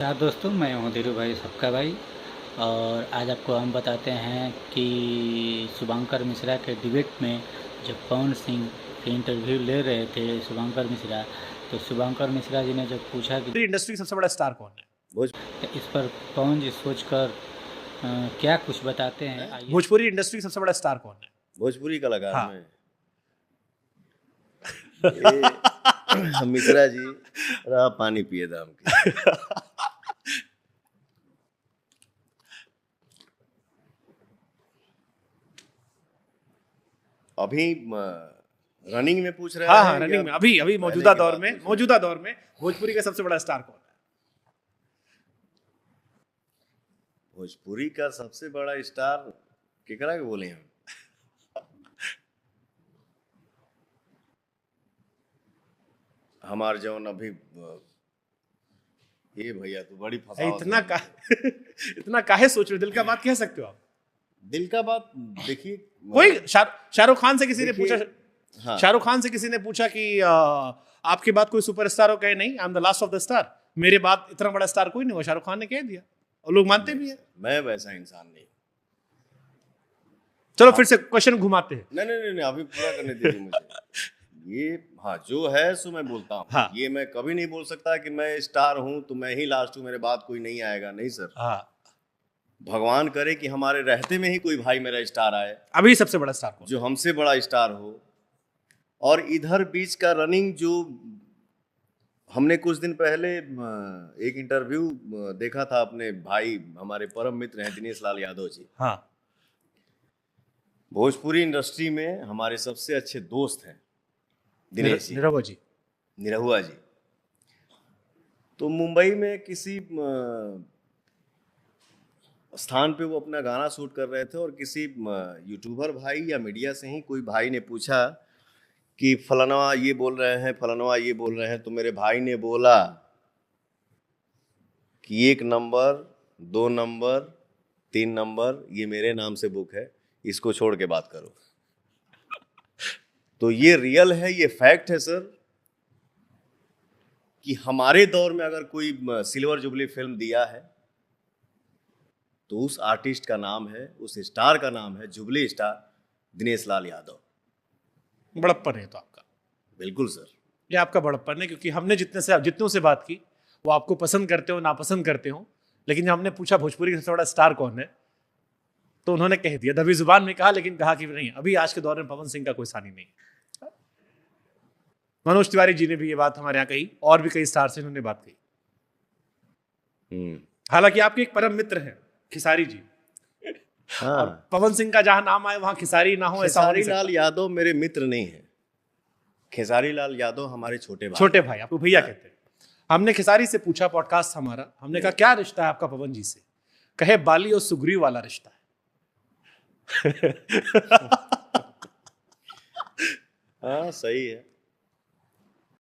नमस्कार दोस्तों, मैं हूँ धीरू भाई सबका भाई। और आज आपको हम बताते हैं कि शुभंकर मिश्रा के डिबेट में जब पवन सिंह के इंटरव्यू ले रहे थे शुभंकर मिश्रा, तो शुभंकर मिश्रा जी ने जब पूछा कि इंडस्ट्री सबसे बड़ा स्टार कौन है, तो इस पर पवन जी सोचकर क्या कुछ बताते हैं, आइए। भोजपुरी इंडस्ट्री सबसे बड़ा स्टार कौन है? भोजपुरी कलाकार हाँ। में ये मिश्रा जी रहा पानी पिए दाम के। अभी रनिंग में पूछ रहे हैं? हाँ, रनिंग में अभी मौजूदा दौर में भोजपुरी का सबसे बड़ा स्टार कौन है? भोजपुरी का सबसे बड़ा स्टार केकरा के बोले हम? हमार जौन अभी ये भैया तो बड़ी फसावत इतना काहे सोच रहे हो? दिल का बात कह सकते हो आप। दिल का बात देखिए, कोई शाहरुख खान से किसी ने पूछा, हाँ। शाहरुख खान से किसी ने पूछा कि आपके बाद कोई सुपरस्टार हो? कहे नहीं, I am the last of the star, मेरे बाद इतना बड़ा स्टार कोई नहीं हुआ। शाहरुख खान ने कह दिया और लोग मानते भी है। मैं वैसा इंसान नहीं। चलो फिर से क्वेश्चन घुमाते हैं। नहीं, अभी पूरा करने दीजिए मुझे। ये हाँ जो है सो मैं बोलता हूँ। हाँ। ये मैं कभी नहीं बोल सकता कि मैं स्टार हूँ तो मैं ही लास्ट हूँ, मेरे बाद कोई नहीं आएगा। नहीं सर, हाँ, भगवान करे कि हमारे रहते में ही कोई भाई मेरा स्टार आए, अभी सबसे बड़ा स्टार कौन? जो हमसे बड़ा स्टार हो। और इधर बीच का रनिंग जो हमने कुछ दिन पहले एक इंटरव्यू देखा था अपने भाई, हमारे परम मित्र हैं दिनेश लाल यादव जी। हाँ, भोजपुरी इंडस्ट्री में हमारे सबसे अच्छे दोस्त हैं दिनेश जी, निरहुआ जी। तो मुंबई में किसी स्थान पे वो अपना गाना शूट कर रहे थे और किसी यूट्यूबर भाई या मीडिया से ही कोई भाई ने पूछा कि फलाना ये बोल रहे हैं, फलाना ये बोल रहे हैं। तो मेरे भाई ने बोला कि 1 नंबर 2 नंबर 3 नंबर ये मेरे नाम से बुक है, इसको छोड़ के बात करो। तो ये रियल है, ये फैक्ट है सर, कि हमारे दौर में अगर कोई सिल्वर जुबली फिल्म दिया है तो उस आर्टिस्ट का नाम है, उस स्टार का नाम है जुबली स्टार दिनेश लाल यादव। बड़प्पन है तो आपका। बिल्कुल सर, ये आपका बड़प्पन है, क्योंकि हमने जितनों से बात की वो आपको पसंद करते हो नापसंद करते हो, लेकिन जब हमने पूछा भोजपुरी का सबसे बड़ा स्टार कौन है तो उन्होंने कह दिया, दबी जुबान में कहा, लेकिन कहा कि नहीं, अभी आज के दौर में पवन सिंह का कोई सानी नहीं। मनोज तिवारी जी ने भी ये बात हमारे यहाँ कही, और भी कई स्टार से इन्होंने बात कही। हालांकि आपके एक परम मित्र हैं खेसारी जी। हाँ। और पवन सिंह का जहां नाम आए वहां खेसारी ना हो, ऐसा खेसारी लाल यादव मेरे मित्र नहीं है। खेसारी लाल यादव हमारे छोटे भाई, आपको भैया कहते हैं। हमने खेसारी से पूछा, पॉडकास्ट हमारा, हमने कहा क्या रिश्ता है आपका पवन जी से? कहे बाली और सुग्रीव वाला रिश्ता है। हाँ सही है।